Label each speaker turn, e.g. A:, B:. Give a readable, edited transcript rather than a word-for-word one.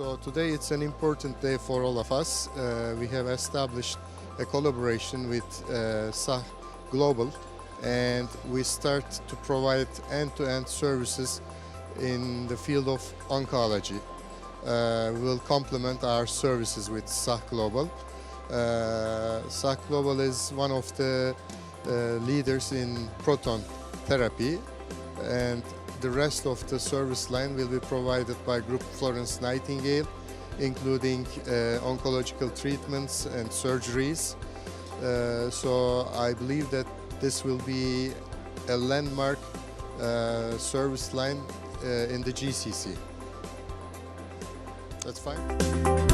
A: So today it's an important day for all of us. We have established a collaboration with SAH Global, and we start to provide end-to-end services in the field of oncology. We will complement our services with SAH Global. SAH Global is one of the leaders in proton therapy, and the rest of the service line will be provided by Group Florence Nightingale, including oncological treatments and surgeries. So I believe that this will be a landmark service line in the GCC. That's fine.